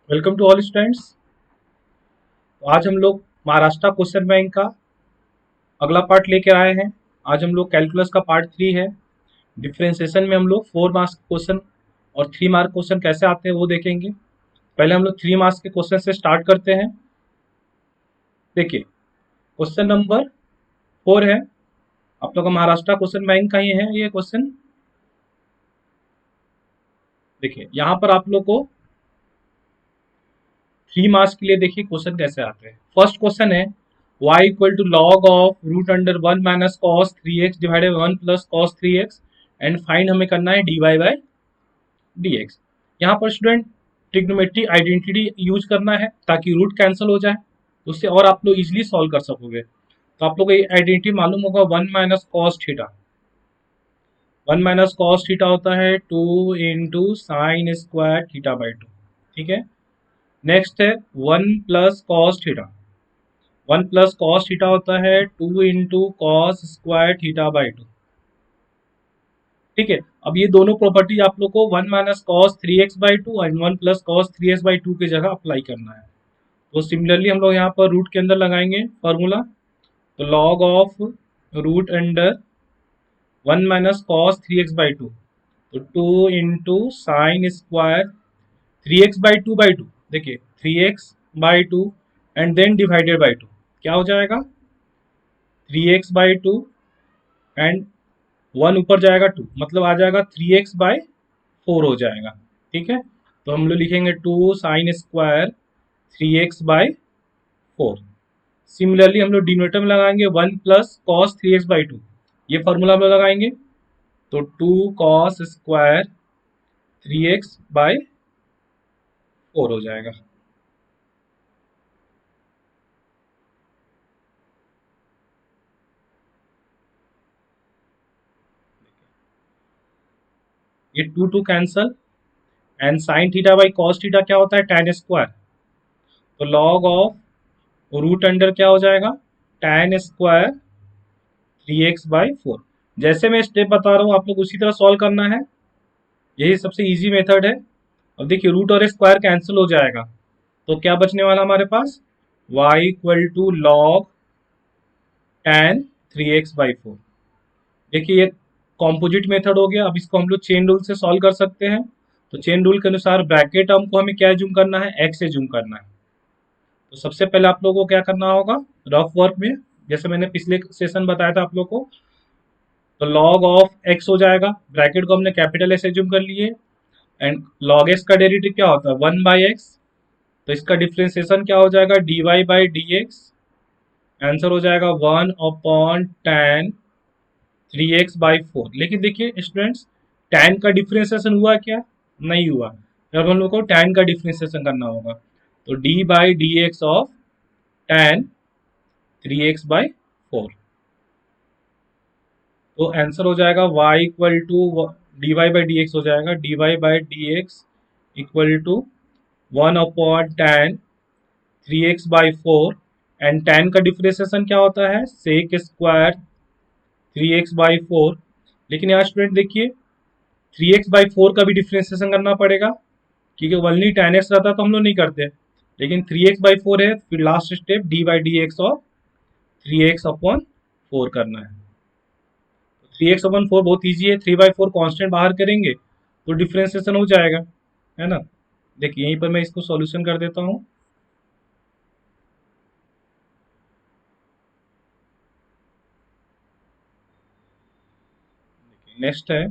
Welcome to all students. तो आज हम लोग महाराष्ट्र क्वेश्चन बैंक का अगला पार्ट लेके आए हैं। आज हम लोग कैलकुलस का पार्ट 3 है। डिफरेंशिएशन में हम लोग 4 मार्क्स क्वेश्चन और 3 मार्क क्वेश्चन कैसे आते हैं वो देखेंगे। पहले हम लोग 3 मार्क्स के क्वेश्चन से स्टार्ट करते हैं। देखिए, क्वेश्चन नंबर 4 है, आप लोग का महाराष्ट्र क्वेश्चन बैंक का ही है ये क्वेश्चन। देखिए यहाँ पर आप लोग को 3 मार्क्स के लिए देखिए क्वेश्चन कैसे आते हैं। फर्स्ट क्वेश्चन है y equal to log of root under 1 minus cos 3x divided 1 plus cos 3x and find हमें करना है dy बाई dx। यहाँ पर स्टूडेंट ट्रिग्नोमेट्री आइडेंटिटी यूज करना है ताकि रूट कैंसिल हो जाए, उससे और आप लोग इजिली सॉल्व कर सकोगे। तो आप लोग को ये आइडेंटिटी मालूम होगा 1 माइनस कॉस थीटा होता है 2 into sine square theta by 2। ठीक है। नेक्स्ट है 1 plus cos theta. 1 plus cos theta होता है 2 into cos square theta by 2। ठीक है। अब ये दोनों प्रॉपर्टी आप लोग को 1 minus cos 3x by 2 and 1 plus cos 3x by 2 की जगह अप्लाई करना है। तो सिमिलरली हम लोग यहाँ पर रूट के अंदर लगाएंगे फॉर्मूला। तो log of root under 1 minus cos 3x by 2, तो 2 into sine square 3x by 2 देखिए 3x by 2 and then divided by 2 क्या हो जाएगा 3x बाई 2 एंड 1 ऊपर जाएगा 2, मतलब आ जाएगा 3x बाई 4 हो जाएगा। ठीक है। तो हम लोग लिखेंगे 2 sine square 3x by 4। Similarly हम लोग डिनोमिनेटर में लगाएंगे 1 प्लस कॉस 3x बाई 2, ये फॉर्मूला हम लोग लगाएंगे। तो 2 कॉस स्क्वायर 3x बाई 4 हो जाएगा। ये 2 cancel and sine theta by cos theta क्या होता है tan स्क्वायर। तो लॉग ऑफ रूट अंडर क्या हो जाएगा tan स्क्वायर 3x बाई 4। जैसे मैं स्टेप बता रहा हूँ आप लोग उसी तरह सॉल्व करना है, यही सबसे इजी मेथड है। अब देखिए रूट और स्क्वायर कैंसिल हो जाएगा, तो क्या बचने वाला हमारे पास y equal to log tan 3x by 4। देखिए ये कॉम्पोजिट मेथड हो गया। अब इसको हम लोग चेन रूल से सॉल्व कर सकते हैं। तो चेन रूल के अनुसार ब्रैकेट टर्म को हमें क्या जूम करना है, x से जूम करना है। तो सबसे पहले आप लोगों को क्या करना होगा रफ वर्क में, जैसे मैंने पिछले सेशन बताया था आप लोग को। तो लॉग ऑफ x हो जाएगा, ब्रैकेट को हमने कैपिटल एस से जूम कर लिए, एंड लॉग एक्स का डेरिवेटिव क्या होता है 1/x। तो इसका डिफ्रेंसिएशन क्या हो जाएगा dy/dx। आंसर हो जाएगा 1/tan 3x बाई 4। लेकिन देखिए स्टूडेंट्स tan का डिफ्रेंसिएशन हुआ क्या, नहीं हुआ। जब हम लोग को tan का डिफ्रेंसिएशन करना होगा तो d/dx of tan 3x by 4। तो आंसर हो जाएगा y इक्वल टू dy/dx हो जाएगा dy/dx equal to 1/tan 3x by 4। And tan का डिफ्रेंसिएशन क्या होता है सेक स्क्वायर 3x बाई 4। लेकिन यहाँ स्टूडेंट देखिए 3x बाई 4 का भी डिफ्रेंसिएशन करना पड़ेगा, क्योंकि ओनली tan x रहता तो हम लोग नहीं करते। लेकिन 3x बाई 4 है, फिर last step d/dx of 3x/4 करना है। 3x/4 बहुत ईजी है, 3/4 कांस्टेंट बाहर करेंगे तो डिफ्रेंसिएशन हो जाएगा, है ना। देखिए यहीं पर मैं इसको सॉल्यूशन कर देता हूँ। नेक्स्ट है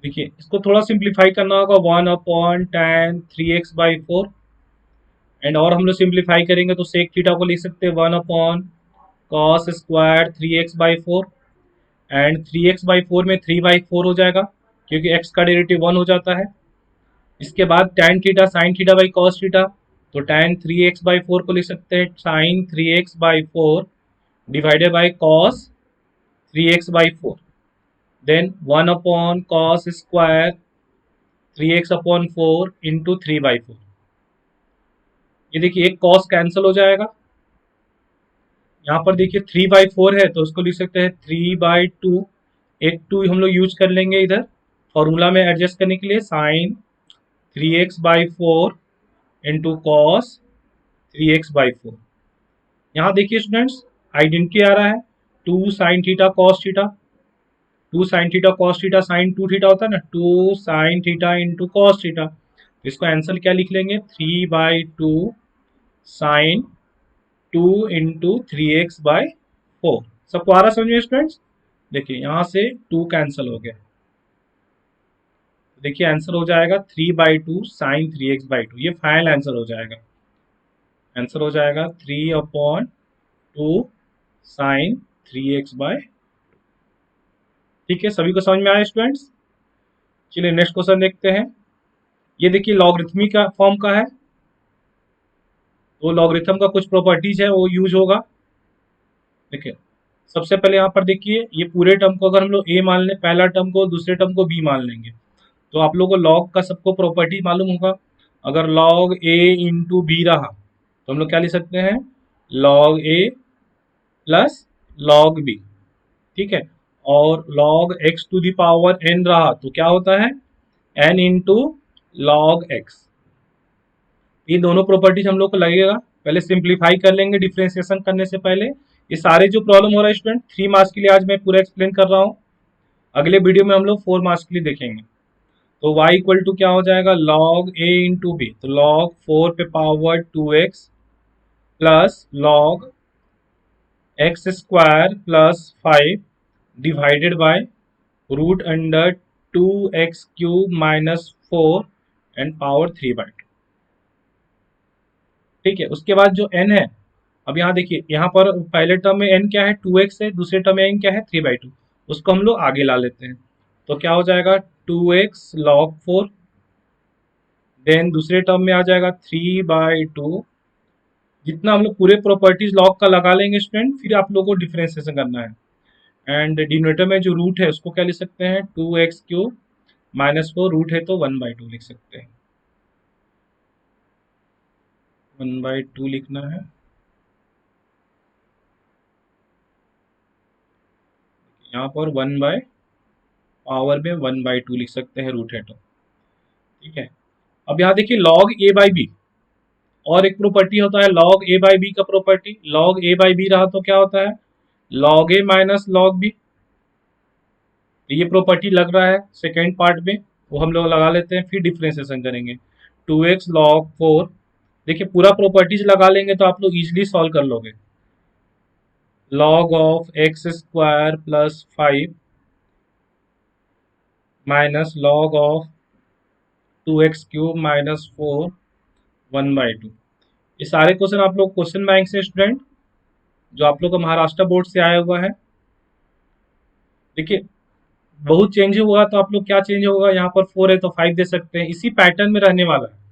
देखिए इसको थोड़ा सिंप्लीफाई करना होगा 1/tan 3x बाई 4। एंड और हम लोग सिंप्लीफाई करेंगे तो सेक थीटा को लिख सकते हैं 1/cos² 3x by 4। And 3x by 4 में 3/4 हो जाएगा, क्योंकि x का डेरिवेटिव 1 हो जाता है। इसके बाद tan theta sine theta by cos theta, तो tan 3x बाई 4 को लिख सकते हैं sine 3x by 4 divided by cos 3x by 4। Then 1/cos² 3x/4 into 3/4। ये देखिए एक कॉस कैंसिल हो जाएगा। यहाँ पर देखिए 3/4 है तो उसको लिख सकते हैं 3/2। एक 2 हम लोग यूज कर लेंगे इधर, फॉर्मूला में एडजस्ट करने के लिए sign 3x/4 into cos 3x/4। यहाँ देखिए स्टूडेंट्स, आइडेंटिटी आ रहा है 2 sin theta cos theta, 2 sin theta cos theta sine 2 theta होता है ना, 2 sin theta into cos theta. तो इसको आंसर क्या लिख लेंगे, 3/2 sin 2 इंटू 3x/4। सबको आ रहा समझ में स्टूडेंट्स? देखिए यहाँ से 2 कैंसिल हो गया, देखिए आंसर हो जाएगा 3/2 sin 3x/2। ये फाइनल आंसर हो जाएगा, आंसर हो जाएगा 3/2 sin 3x/। ठीक है, सभी को समझ में आया स्टूडेंट्स? चलिए नेक्स्ट क्वेश्चन देखते हैं। ये देखिए लॉगरिथमिक का फॉर्म का है, तो लॉगरिथम का कुछ प्रॉपर्टीज है वो यूज होगा। देखिए सबसे पहले यहाँ पर देखिए, ये पूरे टर्म को अगर हम लोग a मान लें, पहला टर्म को, दूसरे टर्म को b मान लेंगे, तो आप लोगों को लॉग का सबको प्रॉपर्टी मालूम होगा। अगर लॉग a इंटू बी रहा तो हम लोग क्या लिख सकते हैं, log a plus log b। ठीक है, और log x to the power n रहा तो क्या होता है, n इंटू लॉग x। ये दोनों प्रॉपर्टीज हम लोग को लगेगा। पहले सिंप्लीफाई कर लेंगे डिफरेंशिएशन करने से पहले। ये सारे जो प्रॉब्लम हो रहा है स्टूडेंट 3 मार्क्स के लिए आज मैं पूरा एक्सप्लेन कर रहा हूँ, अगले वीडियो में हम लोग 4 मार्क्स के लिए देखेंगे। तो y इक्वल टू क्या हो जाएगा, लॉग a इंटू बी, तो लॉग 4 पे power 2x plus log x square plus 5 divided by root under 2x³ minus 4 and power 3/2। ठीक है, उसके बाद जो n है, अब यहाँ देखिए, यहाँ पर पहले टर्म में n क्या है, 2x है, दूसरे टर्म में n क्या है, 3/2। उसको हम लोग आगे ला लेते हैं, तो क्या हो जाएगा 2x log 4, देन दूसरे टर्म में आ जाएगा 3/2। जितना हम लोग पूरे प्रॉपर्टीज लॉग का लगा लेंगे स्टूडेंट, फिर आप लोगों को डिफरेंशिएशन करना है। एंड डिनोमिनेटर में जो रूट है उसको क्या लिख सकते हैं, 2x³ माइनस 4, रूट है तो 1/2 लिख सकते हैं, 1/2 लिखना है। यहाँ पर 1/पावर में 1/2 लिख सकते हैं, रूट है तो। ठीक है, अब यहाँ देखिए लॉग a/b, और एक प्रॉपर्टी होता है लॉग a/b का प्रॉपर्टी। लॉग a/b रहा तो क्या होता है, log a minus log b। ये प्रॉपर्टी लग रहा है सेकेंड पार्ट में, वो हम लोग लगा लेते हैं, फिर डिफरेंशिएशन करेंगे। 2x log 4, देखिए पूरा प्रॉपर्टीज लगा लेंगे तो आप लोग इजीली सॉल्व कर लोगे। Log of x square plus 5 minus log of 2x³ minus 4 1/2। ये सारे क्वेश्चन आप लोग क्वेश्चन बैंक से स्टूडेंट, जो आप लोग का महाराष्ट्र बोर्ड से आया हुआ है। देखिए बहुत चेंज हुआ तो आप लोग क्या चेंज होगा, यहाँ पर 4 है तो 5 दे सकते हैं, इसी पैटर्न में रहने वाला है।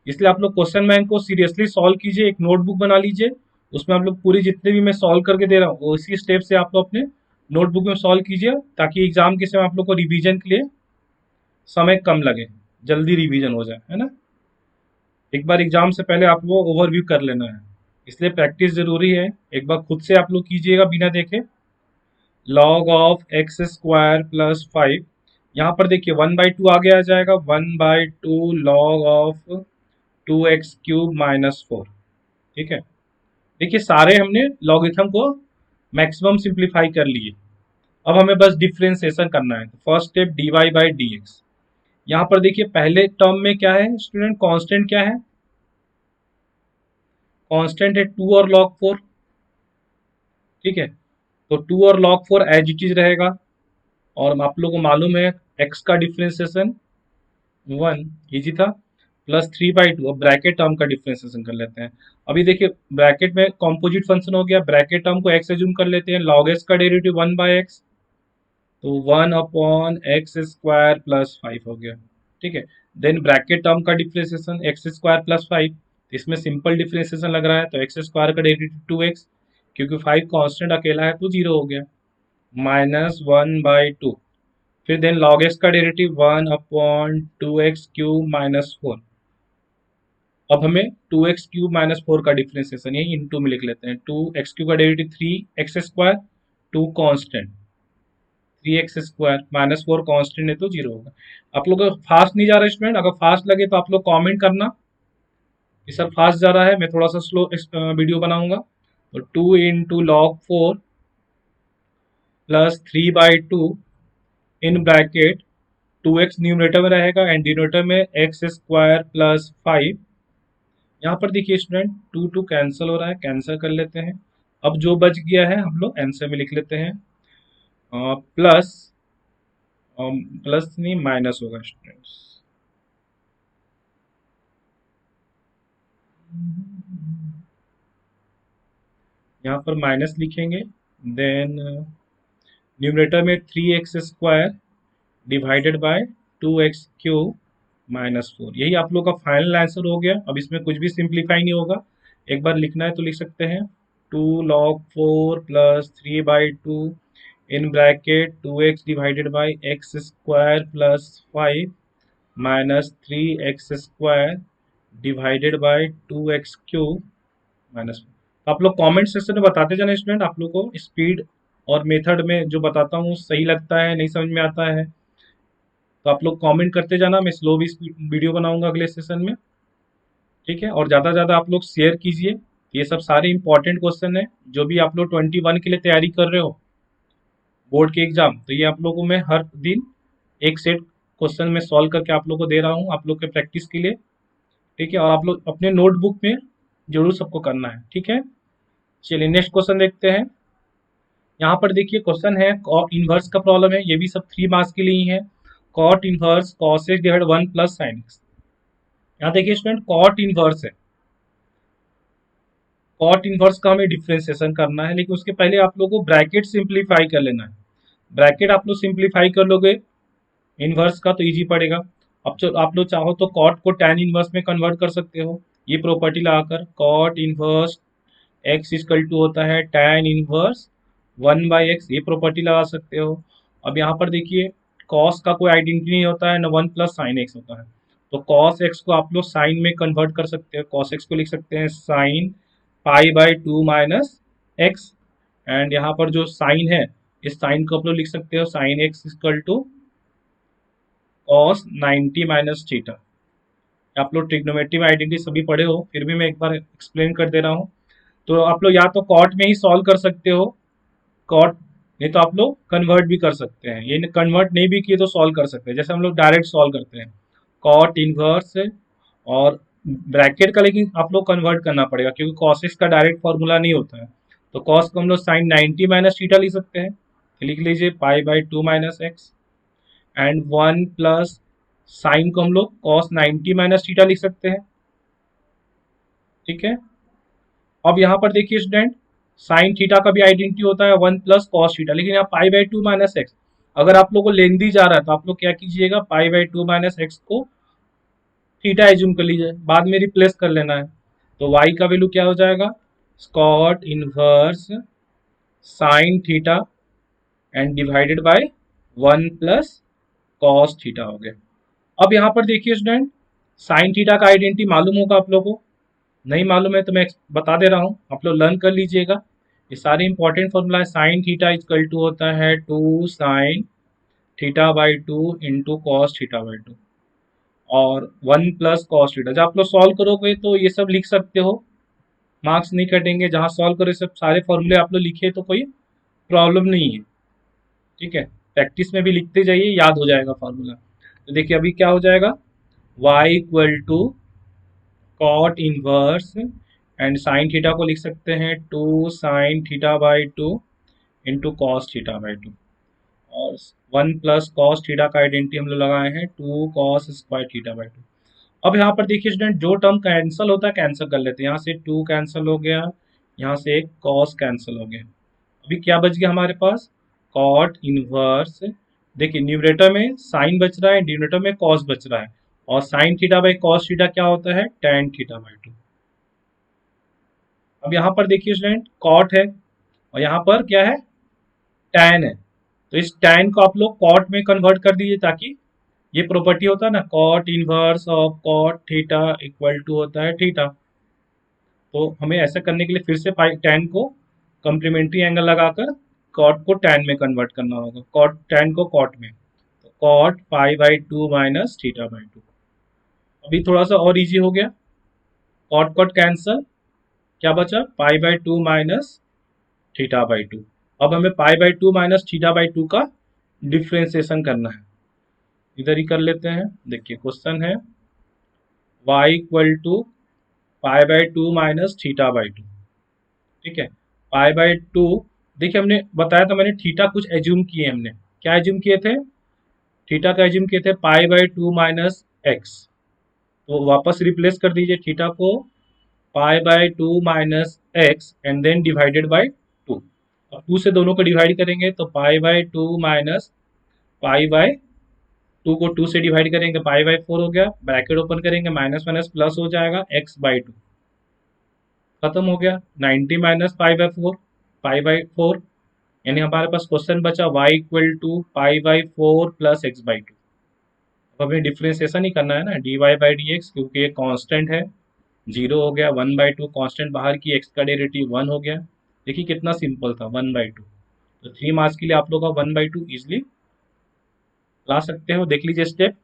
इसलिए आप लोग क्वेश्चन बैंक को सीरियसली सॉल्व कीजिए, एक नोटबुक बना लीजिए, उसमें आप लोग पूरी जितने भी मैं सॉल्व करके दे रहा हूँ वो इसी स्टेप से आप लोग अपने नोटबुक में सॉल्व कीजिए, ताकि एग्जाम के समय आप लोग को रिवीजन के लिए समय कम लगे, जल्दी रिवीजन हो जाए, है ना। एक बार एग्जाम से पहले आप लोग ओवरव्यू कर लेना है, इसलिए प्रैक्टिस जरूरी है। एक बार खुद से आप लोग कीजिएगा बिना देखे। Log of x square plus 5, यहाँ पर देखिए 1/2 आगे आ जाएगा, 1/2 लॉग ऑफ 2x³ माइनस 4। ठीक है, देखिए सारे हमने लॉगरिथम को मैक्सिमम सिंप्लीफाई कर लिए। अब हमें बस डिफरेंशिएशन करना है, तो फर्स्ट स्टेप dy/dx। यहाँ पर देखिए पहले टर्म में क्या है स्टूडेंट, कांस्टेंट क्या है, कांस्टेंट है 2 और log 4। ठीक है, तो 2 और log 4 एज इट इज रहेगा, और आप लोगों को मालूम है x का डिफरेंशिएशन 1 इजी था, प्लस 3/2। अब ब्रैकेट टर्म का डिफरेंशिएशन कर लेते हैं। अभी देखिए ब्रैकेट में कॉम्पोजिट फंक्शन हो गया, ब्रैकेट टर्म को x एज्यूम कर लेते हैं, log s का डेरिवेटिव 1/x, तो 1/x² प्लस 5 हो गया। ठीक है, देन ब्रैकेट टर्म का डिफरेंशिएशन x² प्लस 5, इसमें सिंपल डिफरेंशिएशन लग रहा है, तो x² का डेरिवेटिव 2x, क्योंकि 5 कांस्टेंट अकेला है तो 0 हो गया, माइनस 1/2। फिर देन log x का डेरिवेटिव 1/2x³ माइनस 4। अब हमें 2x³ माइनस 4 का डिफरेंशिएशन यही इंटू में लिख लेते हैं, 2x³ का derivative 3x², 2 constant 3x² -4 constant है तो 0 होगा। आप लोग को फास्ट नहीं जा रहा स्टूडेंट? अगर फास्ट लगे तो आप लोग कमेंट करना। ये सब फास्ट जा रहा है, मैं थोड़ा सा स्लो वीडियो बनाऊंगा। तो 2 into log 4 plus 3/2 in bracket 2x numerator में रहेगा एंड डिनोमिनेटर में x² प्लस 5। यहाँ पर देखिए स्टूडेंट 2 कैंसिल हो रहा है, कैंसिल कर लेते हैं। अब जो बच गया है हम लोग आंसर में लिख लेते हैं, प्लस प्लस नहीं माइनस होगा स्टूडेंट्स। यहाँ पर माइनस लिखेंगे, देन न्यूमरेटर में 3x² डिवाइडेड बाय 2x³ -4। यही आप लोग का फाइनल आंसर हो गया। अब इसमें कुछ भी सिंप्लीफाई नहीं होगा, एक बार लिखना है तो लिख सकते हैं 2 log 4 plus 3/2 in bracket 2x divided by x² plus 5 minus 3x² divided by 2x³ minus. आप लोग कमेंट सेक्शन में बताते जाना स्टूडेंट, आप लोग को स्पीड और मेथड में जो बताता हूँ सही लगता है नहीं समझ में आता है तो आप लोग कमेंट करते जाना। मैं स्लो भी वीडियो बनाऊंगा अगले सेशन में, ठीक है। और ज़्यादा से ज़्यादा आप लोग शेयर कीजिए। ये सब सारे इंपॉर्टेंट क्वेश्चन है, जो भी आप लोग 21 के लिए तैयारी कर रहे हो बोर्ड के एग्जाम, तो ये आप लोगों को मैं हर दिन एक सेट क्वेश्चन में सॉल्व करके आप लोग को दे रहा हूँ आप लोग के प्रैक्टिस के लिए, ठीक है। और आप लोग अपने नोटबुक में जरूर सबको करना है, ठीक है। चलिए नेक्स्ट क्वेश्चन देखते हैं। यहाँ पर देखिए क्वेश्चन है कॉट इनवर्स का प्रॉब्लम है, ये भी सब 3 मार्क्स के लिए ही है। Cot inverse cos x divide 1 plus sin x। यहाँ देखिए स्टूडेंट कॉट इनवर्स है, कॉट इनवर्स का हमें डिफ्रेंसिएशन करना है, लेकिन उसके पहले आप लोगों को ब्रैकेट सिंप्लीफाई कर लेना है। ब्रैकेट आप लोग सिंप्लीफाई कर लोगे इनवर्स का तो इजी पड़ेगा। अब जो आप लोग चाहो तो कॉट को tan इनवर्स में कन्वर्ट कर सकते हो, ये प्रॉपर्टी लगाकर cot inverse x equal to होता है tan इनवर्स 1/x, ये प्रॉपर्टी लगा सकते हो। अब यहाँ पर देखिए cos का कोई आइडेंटिटी नहीं होता है, न 1 प्लस साइन एक्स होता है, तो cos x को आप लोग साइन में कन्वर्ट कर सकते हो। cos x को लिख सकते हैं साइन π/2 माइनस एक्स, एंड यहाँ पर जो साइन है इस साइन को आप लोग लिख सकते हो sine x equal to cos 90 minus theta. आप लोग ट्रिग्नोमेट्री में आइडेंटिटी सभी पढ़े हो, फिर भी मैं एक बार एक्सप्लेन कर दे रहा हूँ। तो आप लोग या तो कॉट में ही सॉल्व कर सकते हो, कॉट नहीं तो आप लोग कन्वर्ट भी कर सकते हैं, ये कन्वर्ट नहीं भी किए तो सॉल्व कर सकते हैं। जैसे हम लोग डायरेक्ट सॉल्व करते हैं कॉट इनवर्स और ब्रैकेट का, लेकिन आप लोग कन्वर्ट करना पड़ेगा क्योंकि कॉस एक्स का डायरेक्ट फॉर्मूला नहीं होता है। तो कॉस को हम लोग साइन 90 माइनस थीटा लिख सकते हैं, तो लिख लीजिए π/2 minus x, and 1 plus sine को हम लोग कॉस 90 माइनस थीटा लिख सकते हैं, ठीक है। अब यहाँ पर देखिए स्टूडेंट साइन थीटा का भी आइडेंटिटी होता है 1 प्लस कॉस थीटा, लेकिन यहाँ π/2 माइनस एक्स अगर आप लोग को लेंदी जा रहा है तो आप लोग क्या कीजिएगा π/2 माइनस एक्स को थीटा एज्यूम कर लीजिए, बाद में रिप्लेस कर लेना है। तो y का वैल्यू क्या हो जाएगा cot inverse sine theta and divided by 1 plus cos theta हो गया। अब यहाँ पर देखिए स्टूडेंट साइन थीटा का आइडेंटिटी मालूम होगा आप लोगों को, नहीं मालूम है तो मैं बता दे रहा हूँ, आप लोग लर्न कर लीजिएगा। ये सारे इंपॉर्टेंट फॉर्मूला है। साइन थीटा इक्वल टू होता है 2 साइन θ/2 इंटू कॉस θ/2 और 1 प्लस कॉस थीटा। जब आप लोग सॉल्व करोगे तो ये सब लिख सकते हो, मार्क्स नहीं कटेंगे। जहाँ सॉल्व करो सब सारे फॉर्मूले आप लोग लिखे तो कोई प्रॉब्लम नहीं है, ठीक है। प्रैक्टिस में भी लिखते जाइए, याद हो जाएगा फार्मूला। तो देखिए अभी क्या हो जाएगा y equal to cot inverse and sine theta को लिख सकते हैं 2 साइन θ/2 इंटू कॉस θ/2 और 1 प्लस कॉस थीटा का आइडेंटिटी हम लोग लगाए हैं 2 कॉस स्क्वायर θ/2। अब यहाँ पर देखिए स्टूडेंट जो टर्म कैंसिल होता है कैंसिल कर लेते हैं, यहाँ से 2 कैंसिल हो गया, यहाँ से एक कॉस कैंसिल हो गया। अभी क्या बच गया हमारे पास कॉट इनवर्स, देखिए न्यूमरेटर में साइन बच रहा है, डिनोमिनेटर में कॉस बच रहा है, और साइन θ/cos थीटा क्या होता है tan θ/2। अब यहाँ पर देखिए स्टूडेंट कॉट है और यहाँ पर क्या है tan है, तो इस tan को आप लोग कॉट में कन्वर्ट कर दीजिए ताकि ये प्रॉपर्टी होता है ना cot inverse of cot theta equal to होता है थीटा। तो हमें ऐसा करने के लिए फिर से tan को कम्प्लीमेंट्री एंगल लगाकर कॉट को टैन में कन्वर्ट करना होगा, कॉट टैन को कॉट में, तो cot pi by two minus theta by two. अभी थोड़ा सा और इजी हो गया, कॉट कॉट कैंसल, क्या बचा पाई by two minus theta by two. अब हमें पाई by two minus theta by to का डिफ्रेंसिएशन करना है, इधर ही कर लेते हैं। देखिए क्वेश्चन है y equal to pi by two minus theta by two, ठीक है। पाई बाई टू, देखिए हमने बताया था, मैंने थीटा कुछ एज्यूम किए, हमने क्या एज्यूम किए थे, थीटा का एज्यूम किए थे pi by two minus x, तो वापस रिप्लेस कर दीजिए थीटा को pi by two minus x and then divided by two. अब टू से दोनों को डिवाइड करेंगे तो pi by two minus pi by two को टू से डिवाइड करेंगे पाई बाई फोर हो गया, ब्रैकेट ओपन करेंगे माइनस माइनस प्लस हो जाएगा एक्स बाई टू, खत्म हो गया 90 minus pi by four, pi by four, यानी हमारे पास क्वेश्चन बचा y equal to pi by four plus x by two. अब हमें डिफ्रेंसिएशन ही करना है ना, d y by d x, क्योंकि ये कांस्टेंट है, जीरो हो गया, वन बाई टू कांस्टेंट बाहर की, एक्स का डेरिवेटिव वन हो गया। देखिए कितना सिंपल था, वन बाई टू। तो 3 मार्क्स के लिए आप लोग का वन बाई टू ईजिली ला सकते हो। देख लीजिए स्टेप,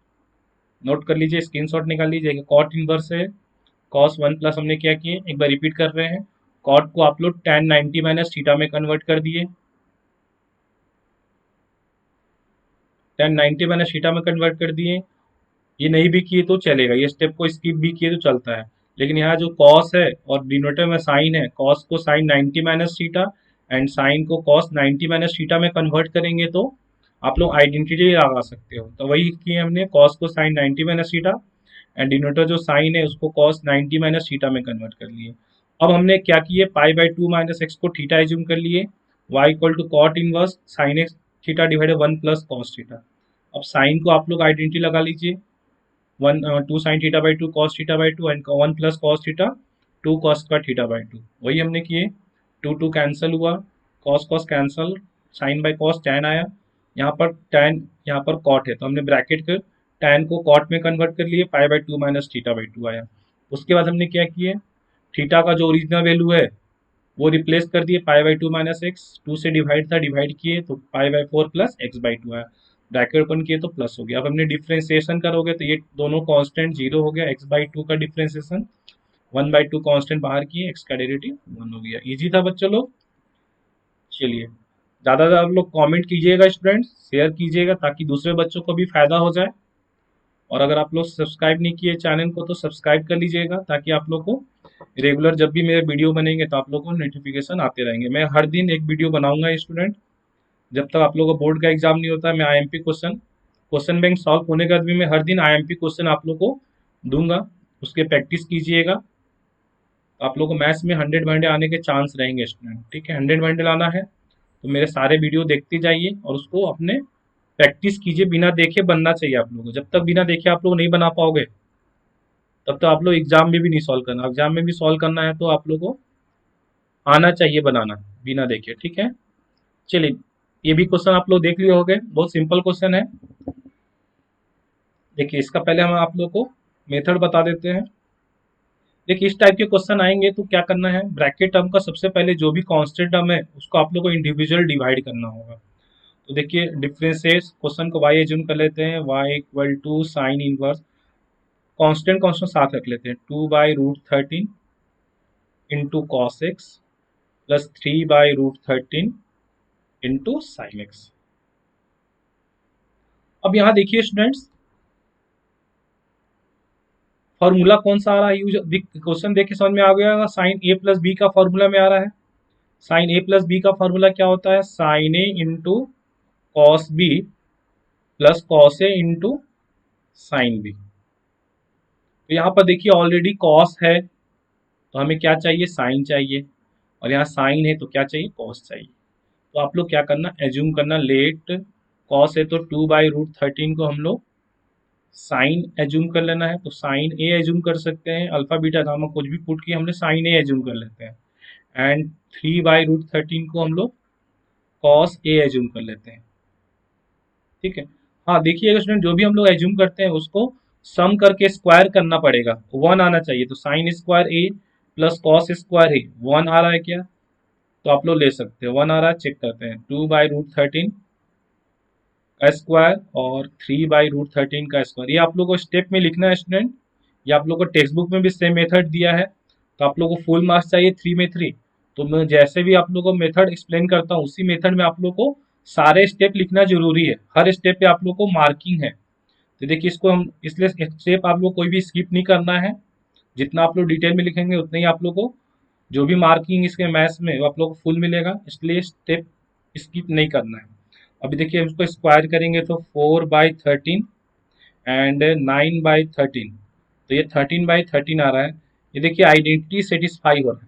नोट कर लीजिए, स्क्रीनशॉट निकाल लीजिए। कॉट इनवर्स है कॉस वन प्लस, हमने क्या किए, एक बार रिपीट कर रहे हैं, कॉट को आप लोग tan 90 माइनस थीटा में कन्वर्ट कर दिए, tan 90 माइनस थीटा में कन्वर्ट कर दिए। ये नहीं भी किए तो चलेगा, ये स्टेप को स्किप भी किए तो चलता है, लेकिन यहाँ जो कॉस है और डिनोटर में साइन है, कॉस को sine 90 minus theta and sine को कॉस 90 माइनस थीटा में कन्वर्ट करेंगे तो आप लोग आइडेंटिटी लगा सकते हो। तो वही किए हमने, कॉस को sine 90 minus theta and denominator जो साइन है उसको कॉस 90 माइनस थीटा में कन्वर्ट कर लिए। अब हमने क्या किए, pi by two minus x को थीटा एज्यूम कर लिए, y equal to cot inverse sine x theta divided one plus cos theta. अब साइन को आप लोग आइडेंटिटी लगा लीजिए, one two sine theta by two cos theta by two and one plus cos theta two cos square theta by two, वही हमने किए। Two two cancel हुआ, cos cos cancel, sine by cos tan आया, यहाँ पर tan यहाँ पर cot है तो हमने ब्रैकेट कर टैन को कॉट में कन्वर्ट कर लिए, पाई by two minus theta by two आया। उसके बाद हमने क्या किए, थीटा का जो ओरिजिनल वैल्यू है वो रिप्लेस कर दिए, pi by two minus x, two से डिवाइड था, डिवाइड किए तो pi by four plus x by two आया, ब्रैकेट ओपन किए तो प्लस हो गया। अब हमने डिफ्रेंसिएशन करोगे तो ये दोनों कांस्टेंट जीरो हो गया, एक्स बाई टू का differentiation, one by two constant बाहर किए, एक्स का डेरिवेटिव वन हो गया। इजी था बच्चों लोग। चलिए, ज़्यादा ज़्यादा आप लोग कमेंट कीजिएगा स्टूडेंट्स, शेयर कीजिएगा ताकि दूसरे बच्चों को भी फायदा हो जाए। और अगर आप लोग सब्सक्राइब नहीं किए चैनल को तो सब्सक्राइब कर लीजिएगा ताकि आप लोग को रेगुलर जब भी मेरे वीडियो बनेंगे तो आप लोग को नोटिफिकेशन आते रहेंगे। मैं हर दिन एक वीडियो बनाऊंगा स्टूडेंट, जब तक आप लोगों को बोर्ड का एग्जाम नहीं होता है। मैं आईएमपी क्वेश्चन बैंक सॉल्व होने के बाद भी मैं हर दिन आईएमपी क्वेश्चन आप लोग को दूंगा, उसके प्रैक्टिस कीजिएगा। आप लोग को मैथ्स में 100 आने के चांस रहेंगे स्टूडेंट, ठीक है। 100 आना है तो मेरे सारे वीडियो देखते जाइए और उसको अपने प्रैक्टिस कीजिए, बिना देखे बनना चाहिए आप लोगों को। जब तक बिना देखे आप लोग नहीं बना पाओगे तब तक आप लोग एग्जाम में भी नहीं सॉल्व करना। एग्जाम में भी सॉल्व करना है तो आप लोग को आना चाहिए बनाना बिना देखे, ठीक है। चलिए, ये भी क्वेश्चन आप लोग देख लिए होंगे, बहुत सिंपल क्वेश्चन है। देखिए इसका पहले हम आप लोग को मेथड बता देते हैं। देखिए इस टाइप के क्वेश्चन आएंगे तो क्या करना है, ब्रैकेट टर्म का सबसे पहले जो भी कांस्टेंट टर्म है उसको आप लोग को इंडिविजुअल डिवाइड करना होगा। तो देखिए डिफरेंशिएट क्वेश्चन को y एज्यूम कर लेते हैं, y equal to sine inverse, constant constant साथ रख लेते हैं, 2/√13 into cos x plus 3/√13 into sine x. अब यहाँ देखिए स्टूडेंट्स, फॉर्मूला कौन सा आ रहा है यूज, क्वेश्चन देख के समझ में आ गया, साइन ए प्लस बी का फॉर्मूला में आ रहा है। साइन ए प्लस बी का फॉर्मूला क्या होता है, sine A into cos B plus cos A into sine B. तो यहाँ पर देखिए ऑलरेडी कॉस है तो हमें क्या चाहिए, साइन चाहिए, और यहाँ साइन है तो क्या चाहिए, कॉस चाहिए। तो आप लोग क्या करना, एज्यूम करना, लेट कॉस है तो 2/√13 को हम लोग साइन एज्यूम कर लेना है, तो साइन ए एज्यूम कर सकते हैं, अल्फा बीटा गामा कुछ भी पुट किया हमने साइन ए एज्यूम कर लेते हैं, एंड 3/√13 को हम लोग कॉस ए एज्यूम कर लेते हैं, ठीक है। हाँ देखिएगा स्टूडेंट, जो भी हम लोग एज्यूम करते हैं उसको सम करके स्क्वायर करना पड़ेगा, वन आना चाहिए। तो साइन स्क्वायर ए प्लस कॉस स्क्वायर ए वन आ रहा है क्या, तो आप लोग ले सकते हो। 1 आ रहा है, चेक करते हैं। 2/√13 का स्क्वायर और 3/√13 का स्क्वायर, ये आप लोग को स्टेप में लिखना है स्टूडेंट। ये आप लोग को टेक्स्ट बुक में भी सेम मेथड दिया है। तो आप लोग को फुल मार्क्स चाहिए 3 में 3, तो मैं जैसे भी आप लोग को मेथड एक्सप्लेन करता हूँ उसी मेथड में आप लोग को सारे स्टेप लिखना जरूरी है। हर स्टेप पे आप लोग को मार्किंग है। तो देखिए इसको हम इसलिए स्टेप आप लोग कोई भी स्किप नहीं करना है। जितना आप लोग डिटेल में लिखेंगे उतना ही आप लोग को जो भी मार्किंग इसके मैथ्स में वो आप लोग को फुल मिलेगा, इसलिए स्टेप स्किप नहीं करना है। अभी देखिए हम इसको स्क्वायर करेंगे तो 4/13 एंड 9/13, तो ये 13/13 आ रहा है। ये देखिए आइडेंटिटी सेटिस्फाई हो रहा है।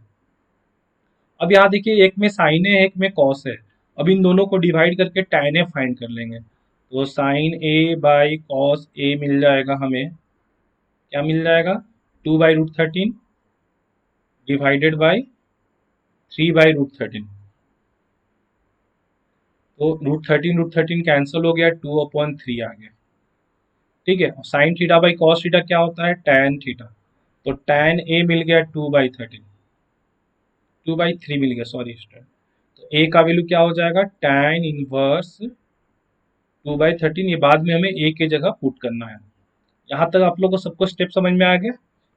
अब यहाँ देखिए एक में साइन है एक में कॉस है। अब इन दोनों को डिवाइड करके tan ए फाइंड कर लेंगे, तो sign A by cos A मिल जाएगा हमें। क्या मिल जाएगा? 2/√13 डिवाइडेड बाई 3/√13। तो √13 कैंसिल हो गया, 2/3 आ गया। ठीक है, sign theta by cos theta क्या होता है? tan theta. तो tan ए मिल गया 2/3 मिल गया, सॉरी स्टूडेंट। तो ए का वैल्यू क्या हो जाएगा? tan inverse 2/13। ये बाद में हमें ए की जगह पुट करना है। यहाँ तक आप लोग को सबको स्टेप समझ में आ गया?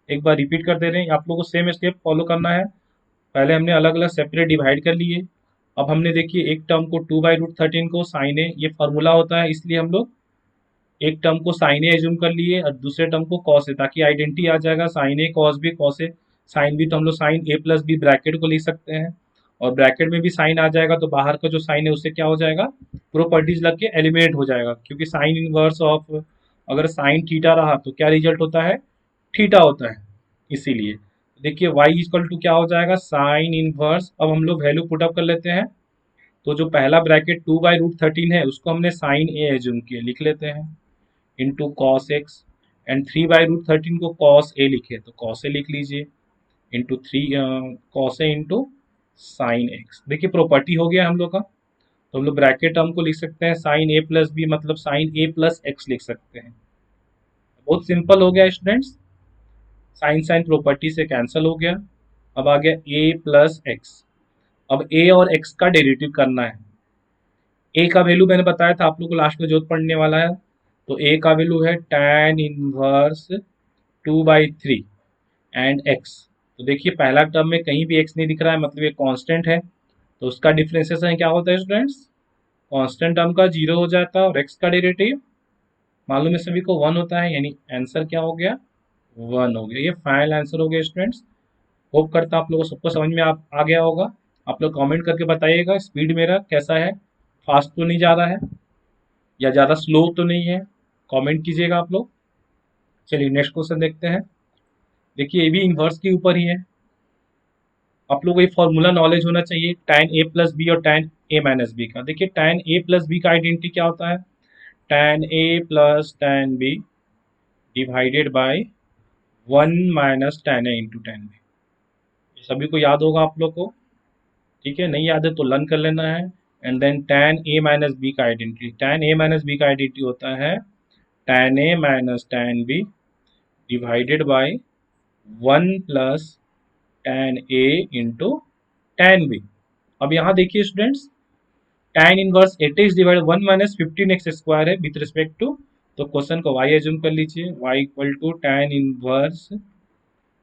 एक बार रिपीट कर दे रहे हैं, आप लोग को सेम स्टेप फॉलो करना है। पहले हमने अलग अलग सेपरेट डिवाइड कर लिए। अब हमने देखिए एक टर्म को 2/√13 को साइन ए, ये फॉर्मूला होता है इसलिए हम लोग एक टर्म को साइन ए एज्यूम कर लिए और दूसरे टर्म को कॉस ए, ताकि आइडेंटिटी आ जाएगा sign A cos B cos A. Sign B तो हम लोग साइन ए प्लस बी ब्रैकेट को लिख सकते हैं, और ब्रैकेट में भी साइन आ जाएगा तो बाहर का जो साइन है उससे क्या हो जाएगा? प्रॉपर्टीज लग के एलिमिनेट हो जाएगा, क्योंकि साइन इनवर्स ऑफ अगर साइन थीटा रहा तो क्या रिजल्ट होता है? थीटा होता है। इसीलिए देखिए y इक्वल टू क्या हो जाएगा? Sine inverse. अब हम लोग वैल्यू पुटअप कर लेते हैं। तो जो पहला ब्रैकेट 2/√13 है उसको हमने साइन ए एज्यूम किए, लिख लेते हैं, इंटू कॉस एक्स। एंड 3/√13 को कॉस ए लिखे तो कॉस ए लिख लीजिए, into 3 cos A into sine x. देखिए प्रॉपर्टी हो गया हम लोग का। तो हम लोग ब्रैकेट टर्म को लिख सकते हैं साइन ए प्लस बी, मतलब साइन ए प्लस एक्स लिख सकते हैं। बहुत सिंपल हो गया स्टूडेंट्स। साइन साइन प्रॉपर्टी से कैंसिल हो गया। अब आ गया ए प्लस एक्स। अब ए और एक्स का डेरिवेटिव करना है। ए का वैल्यू मैंने बताया था आप लोग को लास्ट में जो पढ़ने वाला है। तो ए का वैल्यू है tan इनवर्स 2/3 एंड एक्स। तो देखिए पहला टर्म में कहीं भी एक्स नहीं दिख रहा है, मतलब ये कांस्टेंट है। तो उसका डिफरेंशिएशन क्या होता है स्टूडेंट्स? कांस्टेंट टर्म का 0 हो जाता है और एक्स का डेरिवेटिव मालूम है सभी को 1 होता है, यानी आंसर क्या हो गया? 1 हो गया। ये फाइनल आंसर हो गया स्टूडेंट्स। होप करता आप लोगों को सबको समझ में आ गया होगा। आप लोग कमेंट करके बताइएगा स्पीड मेरा कैसा है, फास्ट तो नहीं जा रहा है या ज़्यादा स्लो तो नहीं है, कमेंट कीजिएगा आप लोग। चलिए नेक्स्ट क्वेश्चन देखते हैं। देखिए ये भी इन्वर्स के ऊपर ही है। आप लोगों को ये फॉर्मूला नॉलेज होना चाहिए tan ए प्लस बी और tan ए माइनस बी का। देखिए tan ए प्लस बी का आइडेंटिटी क्या होता है? tan a plus tan b divided by 1 minus tan a into tan b. सभी को याद होगा आप लोग को? ठीक है, नहीं याद है तो लर्न कर लेना है। And then tan a minus b का identity, tan a minus b का आइडेंटिटी होता है tan a minus tan b divided by 1 plus tan a into tan b. अब यहाँ देखिए students, tan inverse 8x divide 1 minus 15x square है with respect to. तो question को y assume कर लीजिए, y equal to tan inverse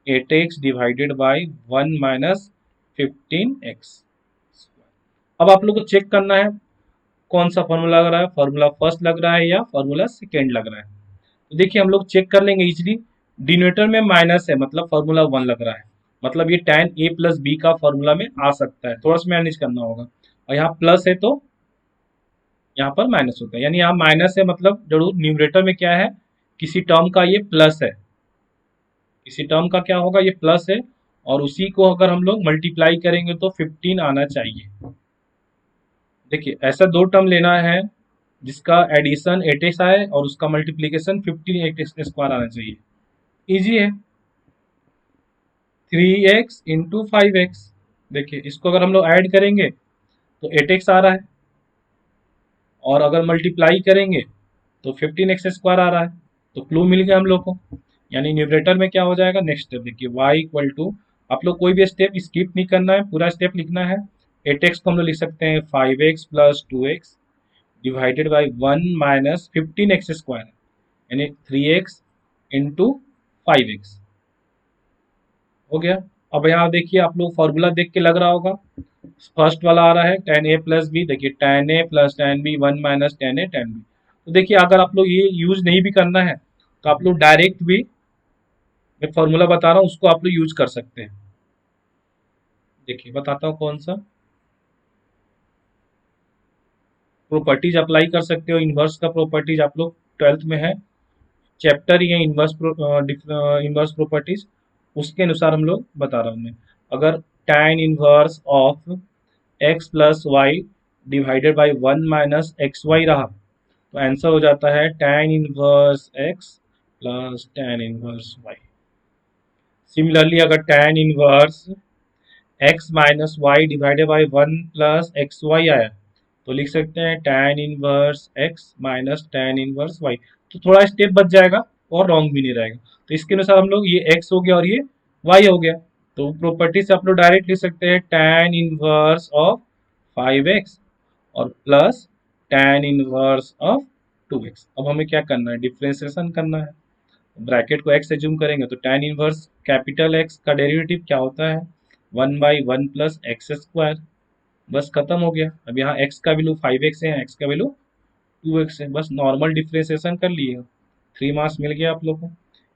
8x divided by 1 minus 15x। अब आप लोग को चेक करना है कौन सा फॉर्मूला लग रहा है, फॉर्मूला फर्स्ट लग रहा है या फॉर्मूला सेकेंड लग रहा है। तो देखिए हम लोग चेक कर लेंगे इजीली। डिनोमिनेटर में माइनस है मतलब फॉर्मूला 1 लग रहा है, मतलब ये tan ए प्लस बी का फॉर्मूला में आ सकता है, थोड़ा सा मैनेज करना होगा। और यहाँ प्लस है तो यहाँ पर माइनस होता है, यानी यहाँ माइनस है मतलब जरूर न्यूमरेटर में क्या है, किसी टर्म का ये प्लस है, किसी टर्म का क्या होगा, ये प्लस है। और उसी को अगर हम लोग मल्टीप्लाई करेंगे तो 15 आना चाहिए। देखिए ऐसा दो टर्म लेना है जिसका एडिशन 8x आए और उसका मल्टीप्लीकेशन 15x स्क्वायर आना चाहिए। इजी है, 3x इंटू 5x। देखिए इसको अगर हम लोग ऐड करेंगे तो 8x आ रहा है, और अगर मल्टीप्लाई करेंगे तो 15x स्क्वायर आ रहा है। तो क्लू मिल गया हम लोग को, यानी न्यूमरेटर में क्या हो जाएगा। नेक्स्ट स्टेप देखिए y इक्वल टू, आप लोग कोई भी स्टेप स्किप नहीं करना है, पूरा स्टेप लिखना है। 8x को हम लोग लिख सकते हैं 5x plus 2x divided by 1 - 15x² यानी 3x इंटू 5x हो गया। अब यहाँ देखिए आप लोग फॉर्मूला देख के लग रहा होगा, फर्स्ट वाला आ रहा है tan a प्लस बी, देखिए tan a plus tan b 1 - tan a tan b। तो देखिए अगर आप लोग ये यूज नहीं भी करना है तो आप लोग डायरेक्ट भी, मैं फॉर्मूला बता रहा हूँ उसको आप लोग यूज कर सकते हैं। देखिए बताता हूँ कौन सा प्रॉपर्टीज अप्लाई कर सकते हो। इन्वर्स का प्रॉपर्टीज आप लोग 12th में है, चैप्टर ही है इन्वर्स प्रॉपर्टीज, उसके अनुसार हम लोग बता रहा हूँ मैं। अगर tan inverse of x plus y divided by 1 - xy रहा तो आंसर हो जाता है tan inverse x plus tan inverse y। Similarly अगर tan inverse x minus y divided by 1 + xy आया तो लिख सकते हैं tan inverse x minus tan inverse y। तो थोड़ा स्टेप बच जाएगा और रॉन्ग भी नहीं रहेगा। तो इसके अनुसार हम लोग ये x हो गया और ये y हो गया। तो प्रॉपर्टी से आप लोग डायरेक्ट लिख सकते हैं tan इनवर्स ऑफ 5x और plus tan inverse of 2x। अब हमें क्या करना है, डिफ्रेंसिएशन करना है। ब्रैकेट को x एज्यूम करेंगे तो tan इनवर्स कैपिटल X का डेरिवेटिव क्या होता है 1/1 प्लस x²। बस खत्म हो गया। अब यहाँ x का वैल्यू 5x है, x का वैल्यू 2x है, बस नॉर्मल डिफ्रेंसिएशन कर लिए। 3 मार्क्स मिल गया आप लोग को।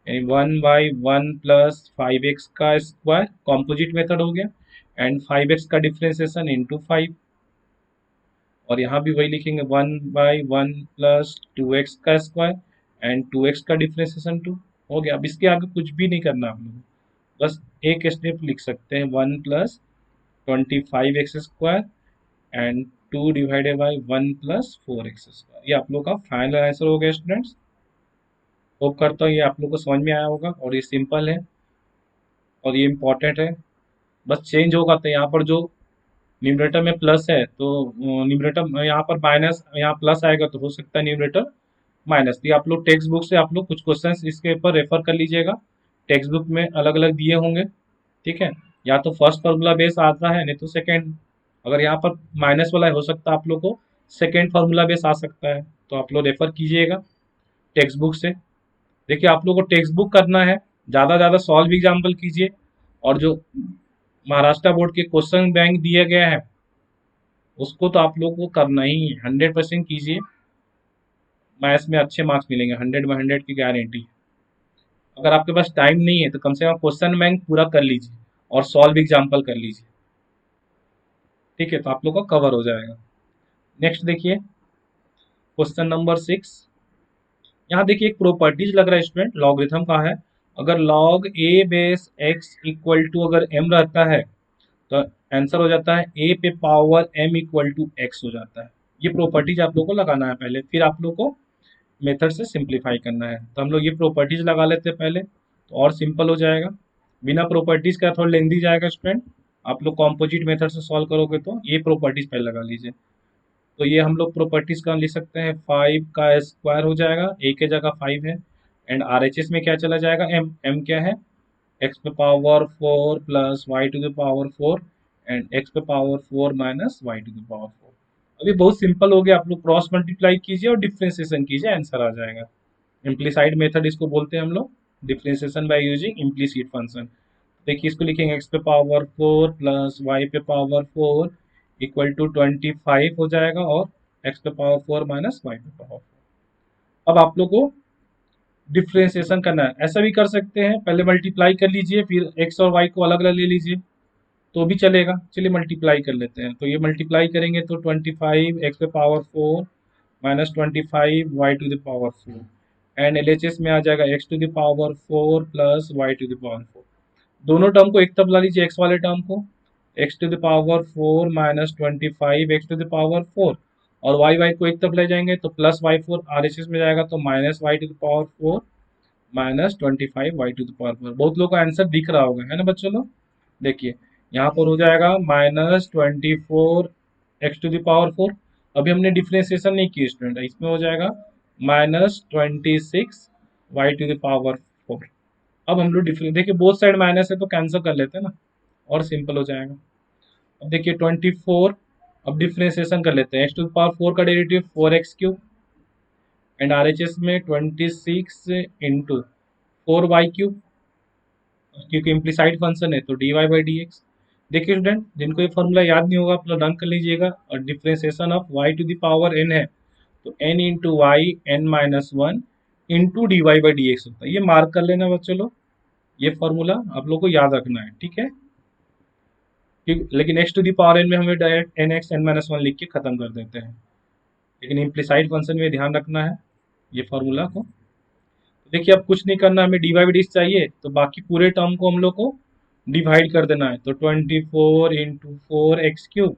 यानी 1/1 प्लस 5x का स्क्वायर कॉम्पोजिट मेथड हो गया एंड 5x का डिफ्रेंसिएशन इंटू 5। और यहाँ भी वही लिखेंगे 1/1 प्लस 2x का स्क्वायर एंड 2x का डिफ्रेंसिएशन 2 हो गया। अब इसके आगे कुछ भी नहीं करना आप लोग, बस एक स्टेप लिख सकते हैं 1 plus 25x² and 2 divided by 1 plus 4x²। ये आप लोग का फाइनल आंसर हो गया स्टूडेंट्स। होप करता हूँ ये आप लोग को समझ में आया होगा और ये सिंपल है और ये इम्पोर्टेंट है। बस चेंज होगा तो यहाँ पर जो न्यूमरेटर में प्लस है तो न्यूमरेटर यहाँ पर माइनस, यहाँ प्लस आएगा तो हो सकता है न्यूमरेटर माइनस। तो ये आप लोग टेक्स्ट बुक से आप लोग कुछ क्वेश्चंस इसके ऊपर रेफर कर लीजिएगा, टेक्स्ट बुक में अलग अलग दिए होंगे। ठीक है, या तो फर्स्ट फार्मूला बेस आता है नहीं तो सेकेंड। अगर यहाँ पर माइनस वाला है, हो सकता है आप लोग को सेकेंड फार्मूला बेस आ सकता है, तो आप लोग रेफर कीजिएगा टेक्स्ट बुक से। देखिए आप लोग को टेक्स्ट बुक करना है, ज़्यादा ज़्यादा सॉल्व एग्जाम्पल कीजिए और जो महाराष्ट्र बोर्ड के क्वेश्चन बैंक दिया गया है उसको तो आप लोग को करना ही है, 100% कीजिए। मैथ्स में अच्छे मार्क्स मिलेंगे, 100/100 की गारंटी। अगर आपके पास टाइम नहीं है तो कम से कम क्वेश्चन बैंक पूरा कर लीजिए और सॉल्व एग्जाम्पल कर लीजिए। ठीक है, तो आप लोग का कवर हो जाएगा। नेक्स्ट देखिए क्वेश्चन नंबर 6। यहाँ देखिए एक प्रॉपर्टीज लग रहा है स्टूडेंट, लॉगरिथम का है। अगर log a base x equal to अगर m रहता है तो आंसर हो जाता है a पे power m equal to x हो जाता है। ये प्रॉपर्टीज आप लोग को लगाना है पहले, फिर आप लोग को मेथड से सिंप्लीफाई करना है। तो हम लोग ये प्रॉपर्टीज लगा लेते हैं पहले तो और सिंपल हो जाएगा। बिना प्रॉपर्टीज का थोड़ा लेंदी जाएगा स्टूडेंट, आप लोग कॉम्पोजिट मेथड से सॉल्व करोगे तो ये प्रॉपर्टीज पहले लगा लीजिए। तो ये हम लोग प्रॉपर्टीज का लिख सकते हैं 5 का स्क्वायर हो जाएगा, a के जगह 5 है एंड RHS में क्या चला जाएगा m क्या है x पे power 4 plus y to the power 4 and x पे power 4 minus y to the power 4। अभी बहुत सिंपल हो गया, आप लोग क्रॉस मल्टीप्लाई कीजिए और डिफ्रेंसिएशन कीजिए, आंसर आ जाएगा। इम्प्लीसाइड मेथड इसको बोलते हैं हम लोग, differentiation by using implicit function. देखिए इसको लिखेंगे x पे पावर 4 प्लस वाई पे पावर 4 इक्वल टू 25 हो जाएगा और x पे पावर 4 माइनस वाई पे पावर 4। अब आप लोग को डिफ्रेंसिएशन करना है, ऐसा भी कर सकते हैं, पहले मल्टीप्लाई कर लीजिए फिर x और y को अलग अलग ले लीजिए तो भी चलेगा। चलिए मल्टीप्लाई कर लेते हैं, तो ये मल्टीप्लाई करेंगे तो 25 x पे power 4 minus 25 y to the power 4 and LHS में आ जाएगा x to the power 4 plus y to the power 4। दोनों टर्म को एक तरफ ला लीजिए, x वाले टर्म को x to the power 4 minus 25 x to the power 4 और y को एक तरफ ले जाएंगे तो प्लस y4 RHS में जाएगा तो minus y to the power 4 minus 25 y to the power 4। बहुत लोग का आंसर दिख रहा होगा है ना बच्चों लोग। देखिए यहाँ पर हो जाएगा -24 x टू द पावर 4। अभी हमने डिफ्रेंसिएशन नहीं की स्टूडेंट, इसमें हो जाएगा -26 वाई टू द पावर 4। अब हम लोग डिफरेंस देखिए बोथ साइड माइनस है तो कैंसिल कर लेते हैं ना और सिंपल हो जाएगा। अब देखिए 24, अब डिफ्रेंसिएशन कर लेते हैं। एक्स टू द पावर 4 का डेरिवेटिव 4x³ एंड RHS में 26 इंटू 4y³, क्योंकि इम्प्लिसाइड फंक्शन है तो dy/dx। देखिए स्टूडेंट, जिनको ये फॉर्मूला याद नहीं होगा आप लोग रन कर लीजिएगा। और differentiation of y to the power n है तो n into Y n-1 into dy/dx होता है। ये मार्क कर लेना बच्चों लोग, ये फॉर्मूला आप लोग को याद रखना है, ठीक है। लेकिन x to the power n में हमें डायरेक्ट nx n-1 लिख के खत्म कर देते हैं, लेकिन इम्प्लिसाइड फंक्शन में ध्यान रखना है ये फॉर्मूला को। देखिए अब कुछ नहीं करना, हमें dy/dx चाहिए तो बाकी पूरे टर्म को हम लोग को डिवाइड कर देना है। तो 24 into 4x³